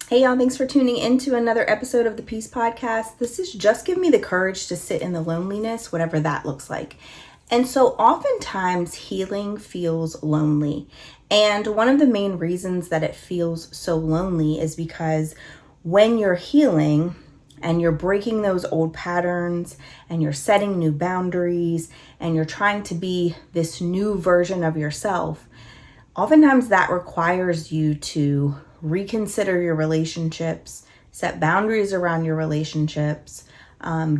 Hey y'all, thanks for tuning in to another episode of the Peace Podcast. This is just give me the courage to sit in the loneliness, whatever that looks like. And so oftentimes healing feels lonely. And one of the main reasons that it feels so lonely is because when you're healing and you're breaking those old patterns and you're setting new boundaries and you're trying to be this new version of yourself, oftentimes that requires you to reconsider your relationships, set boundaries around your relationships,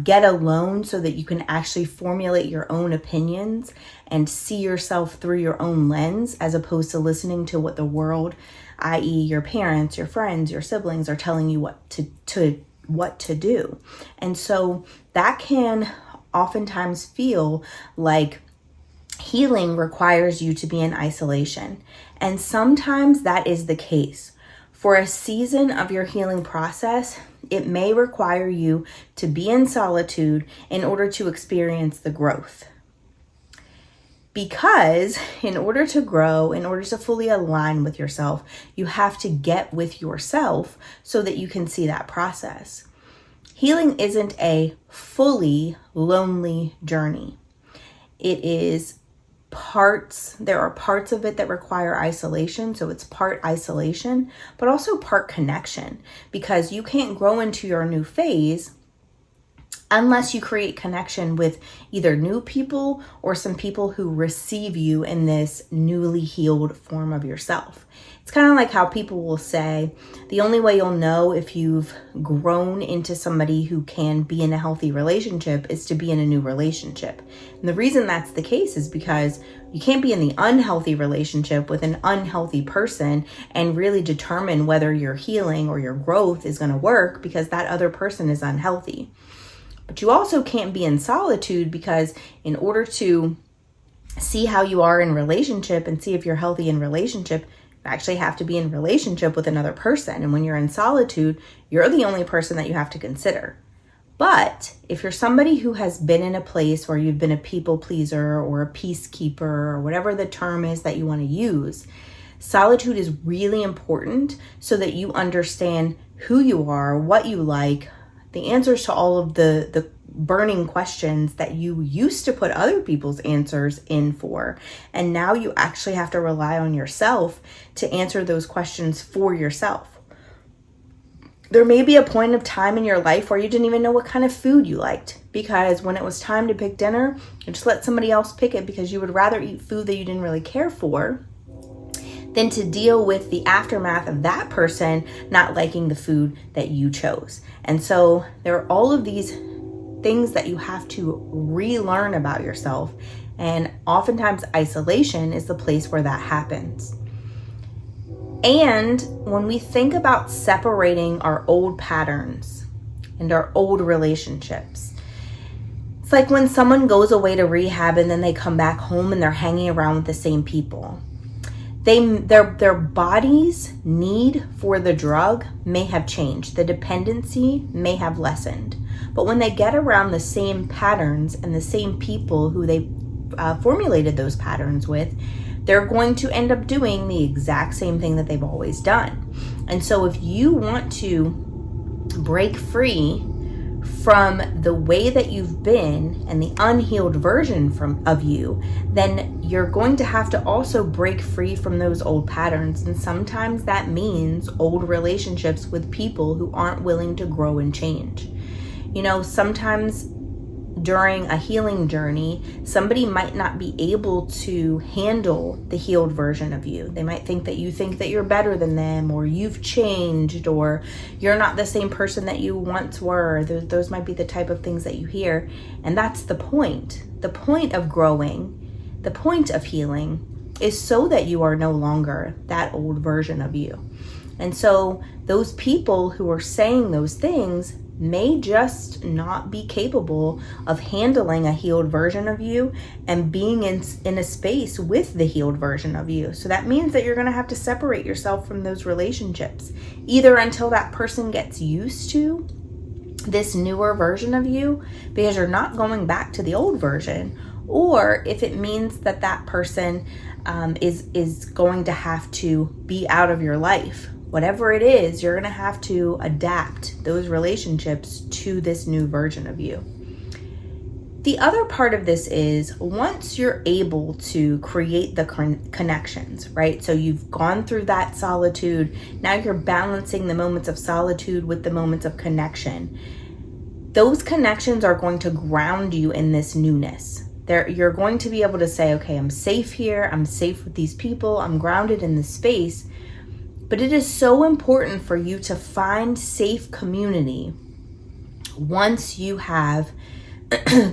get alone so that you can actually formulate your own opinions and see yourself through your own lens, as opposed to listening to what the world, i.e. your parents, your friends, your siblings, are telling you what to do. And so that can oftentimes feel like healing requires you to be in isolation. And sometimes that is the case. For a season of your healing process, it may require you to be in solitude in order to experience the growth. Because in order to grow, in order to fully align with yourself, you have to get with yourself so that you can see that process. Healing isn't a fully lonely journey. It is there are parts of it that require isolation. So it's part isolation, but also part connection, because you can't grow into your new phase unless you create connection with either new people or some people who receive you in this newly healed form of yourself. It's kind of like how people will say, the only way you'll know if you've grown into somebody who can be in a healthy relationship is to be in a new relationship. And the reason that's the case is because you can't be in the unhealthy relationship with an unhealthy person and really determine whether your healing or your growth is going to work, because that other person is unhealthy. But you also can't be in solitude, because in order to see how you are in relationship and see if you're healthy in relationship, you actually have to be in relationship with another person. And when you're in solitude, you're the only person that you have to consider. But if you're somebody who has been in a place where you've been a people pleaser or a peacekeeper or whatever the term is that you want to use, solitude is really important so that you understand who you are, what you like, the answers to all of the burning questions that you used to put other people's answers in for. And now you actually have to rely on yourself to answer those questions for yourself. There may be a point of time in your life where you didn't even know what kind of food you liked, because when it was time to pick dinner, you just let somebody else pick it because you would rather eat food that you didn't really care for than to deal with the aftermath of that person not liking the food that you chose. And so there are all of these things that you have to relearn about yourself. And oftentimes isolation is the place where that happens. And when we think about separating our old patterns and our old relationships, it's like when someone goes away to rehab and then they come back home and they're hanging around with the same people. Their body's need for the drug may have changed. The dependency may have lessened. But when they get around the same patterns and the same people who they formulated those patterns with, they're going to end up doing the exact same thing that they've always done. And so if you want to break free from the way that you've been and the unhealed version of you, then you're going to have to also break free from those old patterns. And sometimes that means old relationships with people who aren't willing to grow and change. You know, sometimes during a healing journey, somebody might not be able to handle the healed version of you. They might think that you're better than them, or you've changed, or you're not the same person that you once were. Those might be the type of things that you hear. And that's the point. The point of growing, the point of healing is so that you are no longer that old version of you. And so those people who are saying those things may just not be capable of handling a healed version of you and being in a space with the healed version of you. So that means that you're going to have to separate yourself from those relationships, either until that person gets used to this newer version of you, because you're not going back to the old version, or if it means that that person is going to have to be out of your life. Whatever it is, you're going to have to adapt those relationships to this new version of you. The other part of this is once you're able to create the connections, right? So you've gone through that solitude. Now you're balancing the moments of solitude with the moments of connection. Those connections are going to ground you in this newness. You're going to be able to say, okay, I'm safe here. I'm safe with these people. I'm grounded in this space. But it is so important for you to find safe community once you have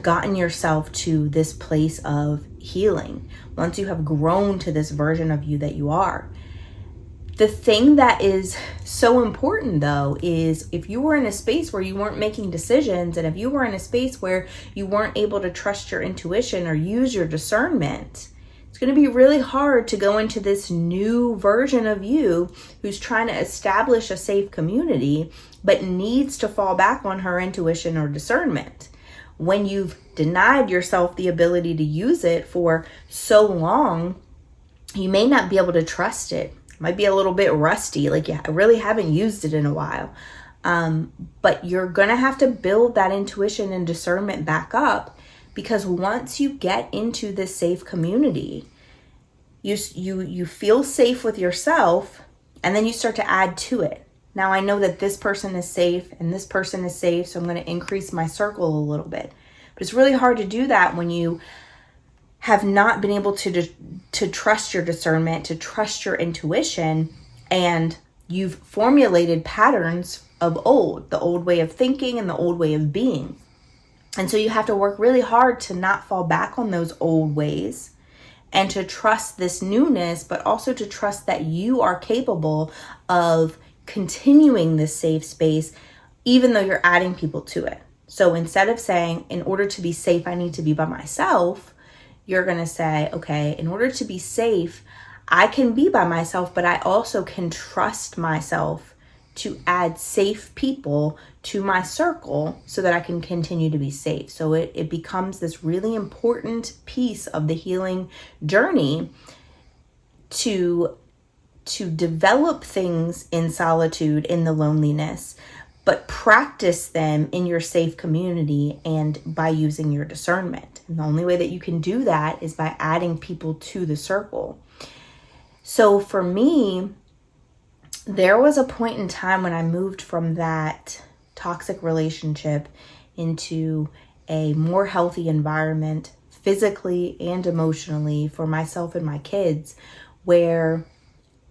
gotten yourself to this place of healing, once you have grown to this version of you that you are. The thing that is so important though is if you were in a space where you weren't making decisions, and if you were in a space where you weren't able to trust your intuition or use your discernment, it's going to be really hard to go into this new version of you who's trying to establish a safe community but needs to fall back on her intuition or discernment. When you've denied yourself the ability to use it for so long, you may not be able to trust it. It might be a little bit rusty, like I really haven't used it in a while. But you're going to have to build that intuition and discernment back up, because once you get into this safe community, you feel safe with yourself, and then you start to add to it. Now I know that this person is safe and this person is safe, so I'm going to increase my circle a little bit. But it's really hard to do that when you have not been able to trust your discernment, to trust your intuition, and you've formulated patterns of the old way of thinking and the old way of being. And so you have to work really hard to not fall back on those old ways and to trust this newness, but also to trust that you are capable of continuing this safe space, even though you're adding people to it. So instead of saying, in order to be safe, I need to be by myself, you're going to say, okay, in order to be safe, I can be by myself, but I also can trust myself to add safe people to my circle so that I can continue to be safe. So it becomes this really important piece of the healing journey to develop things in solitude, in the loneliness, but practice them in your safe community and by using your discernment. And the only way that you can do that is by adding people to the circle. So for me, there was a point in time when I moved from that toxic relationship into a more healthy environment, physically and emotionally, for myself and my kids, where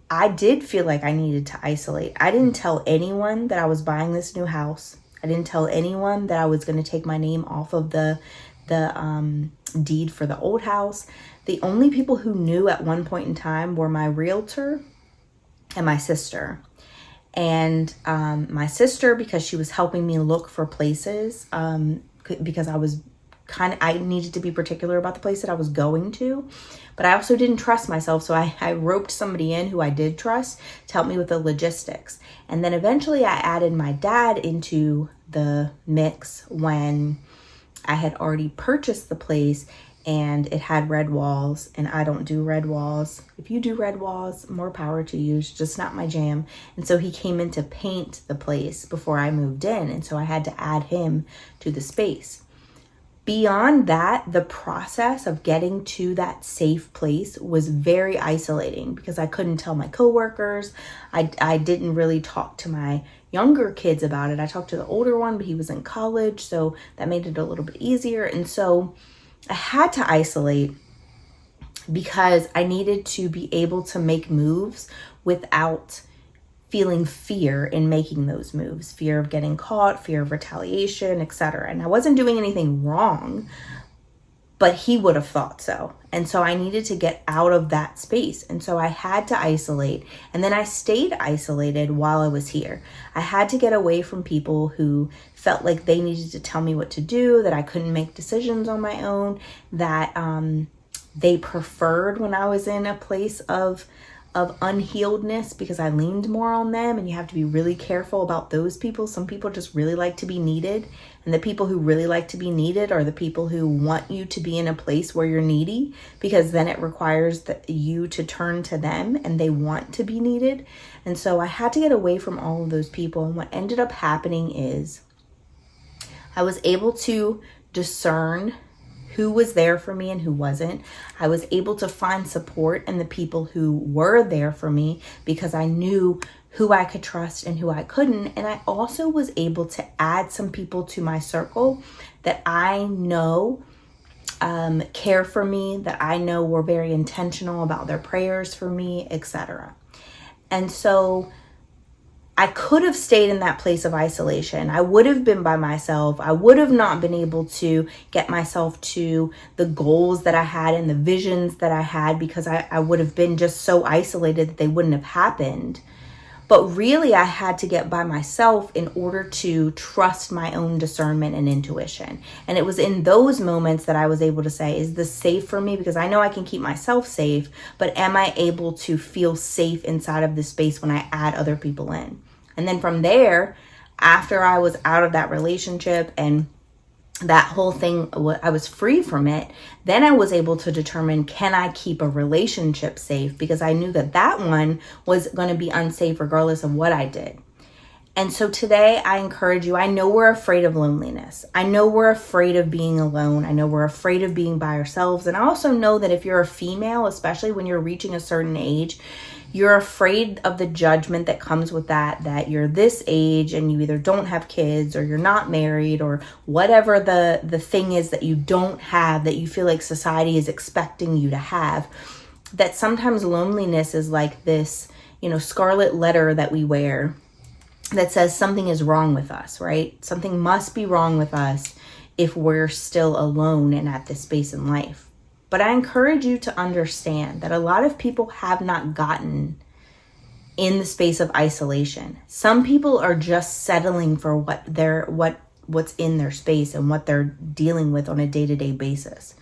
I did feel like I needed to isolate. I didn't tell anyone that I was buying this new house. I didn't tell anyone that I was going to take my name off of the deed for the old house. The only people who knew at one point in time were my realtor and my sister. And my sister, because she was helping me look for places, because I needed to be particular about the place that I was going to, but I also didn't trust myself. So I roped somebody in who I did trust to help me with the logistics. And then eventually I added my dad into the mix when I had already purchased the place and it had red walls, and I don't do red walls. If you do red walls, more power to you. It's just not my jam. And so he came in to paint the place before I moved in. And so I had to add him to the space. Beyond that, the process of getting to that safe place was very isolating because I couldn't tell my coworkers. I didn't really talk to my younger kids about it. I talked to the older one, but he was in college, so that made it a little bit easier. And so I had to isolate because I needed to be able to make moves without feeling fear in making those moves, fear of getting caught, fear of retaliation, etc. And I wasn't doing anything wrong, but he would have thought so. And so I needed to get out of that space. And so I had to isolate. And then I stayed isolated while I was here. I had to get away from people who felt like they needed to tell me what to do, that I couldn't make decisions on my own, that they preferred when I was in a place of of unhealedness because I leaned more on them, and you have to be really careful about those people. Some people just really like to be needed, and the people who really like to be needed are the people who want you to be in a place where you're needy, because then it requires you to turn to them and they want to be needed. And so I had to get away from all of those people, and what ended up happening is I was able to discern who was there for me and who wasn't. I was able to find support in the people who were there for me because I knew who I could trust and who I couldn't. And I also was able to add some people to my circle that I know care for me, that I know were very intentional about their prayers for me, etc. And so I could have stayed in that place of isolation. I would have been by myself. I would have not been able to get myself to the goals that I had and the visions that I had, because I would have been just so isolated that they wouldn't have happened. But really, I had to get by myself in order to trust my own discernment and intuition. And it was in those moments that I was able to say, is this safe for me? Because I know I can keep myself safe, but am I able to feel safe inside of this space when I add other people in? And then from there, after I was out of that relationship and that whole thing, I was free from it, then I was able to determine, can I keep a relationship safe? Because I knew that that one was going to be unsafe regardless of what I did. And so today I encourage you, I know we're afraid of loneliness. I know we're afraid of being alone. I know we're afraid of being by ourselves. And I also know that if you're a female, especially when you're reaching a certain age, you're afraid of the judgment that comes with that you're this age and you either don't have kids or you're not married or whatever the thing is that you don't have, that you feel like society is expecting you to have. That sometimes loneliness is like this, scarlet letter that we wear that says something is wrong with us, right? Something must be wrong with us if we're still alone and at this space in life. But I encourage you to understand that a lot of people have not gotten in the space of isolation. Some people are just settling for what's in their space and what they're dealing with on a day-to-day basis.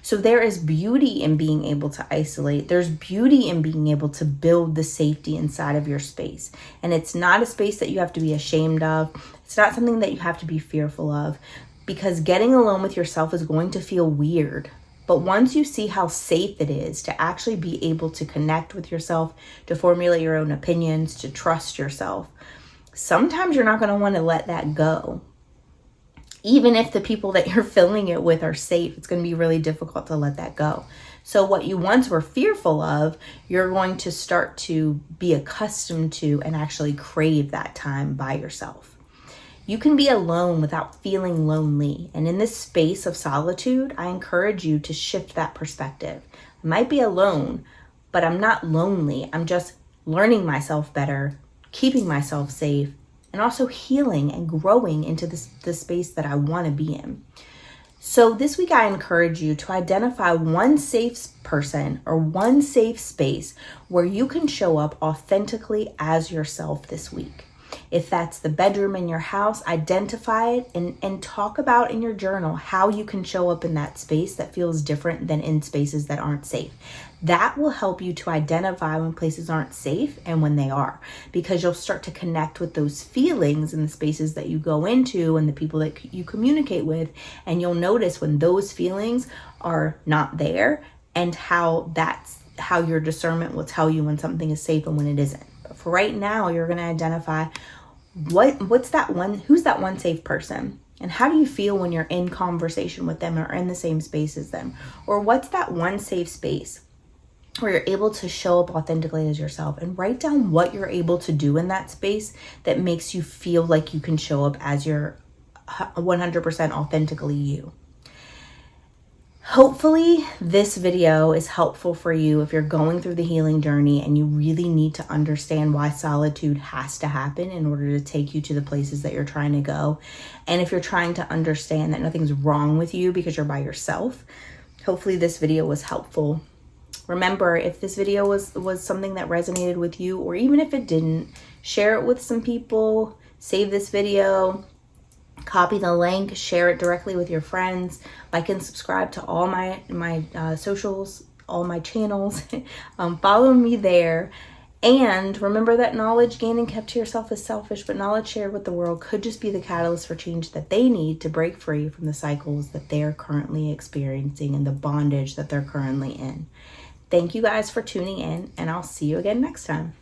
So there is beauty in being able to isolate. There's beauty in being able to build the safety inside of your space. And it's not a space that you have to be ashamed of. It's not something that you have to be fearful of, because getting alone with yourself is going to feel weird. But once you see how safe it is to actually be able to connect with yourself, to formulate your own opinions, to trust yourself, sometimes you're not going to want to let that go. Even if the people that you're filling it with are safe, it's going to be really difficult to let that go. So what you once were fearful of, you're going to start to be accustomed to and actually crave that time by yourself. You can be alone without feeling lonely. And in this space of solitude, I encourage you to shift that perspective. I might be alone, but I'm not lonely. I'm just learning myself better, keeping myself safe, and also healing and growing into the space that I want to be in. So this week, I encourage you to identify one safe person or one safe space where you can show up authentically as yourself this week. If that's the bedroom in your house, identify it and talk about in your journal how you can show up in that space that feels different than in spaces that aren't safe. That will help you to identify when places aren't safe and when they are, because you'll start to connect with those feelings in the spaces that you go into and the people that you communicate with. And you'll notice when those feelings are not there and how your discernment will tell you when something is safe and when it isn't. But for right now, you're going to identify who's that one safe person, and how do you feel when you're in conversation with them or in the same space as them? Or what's that one safe space where you're able to show up authentically as yourself, and write down what you're able to do in that space that makes you feel like you can show up as your 100% authentically you. Hopefully this video is helpful for you if you're going through the healing journey and you really need to understand why solitude has to happen in order to take you to the places that you're trying to go. And if you're trying to understand that nothing's wrong with you because you're by yourself, hopefully this video was helpful. Remember, if this video was something that resonated with you, or even if it didn't, share it with some people, save this video, copy the link, share it directly with your friends, like and subscribe to all my socials, all my channels. Follow me there. And remember that knowledge gained and kept to yourself is selfish, but knowledge shared with the world could just be the catalyst for change that they need to break free from the cycles that they're currently experiencing and the bondage that they're currently in. Thank you guys for tuning in, and I'll see you again next time.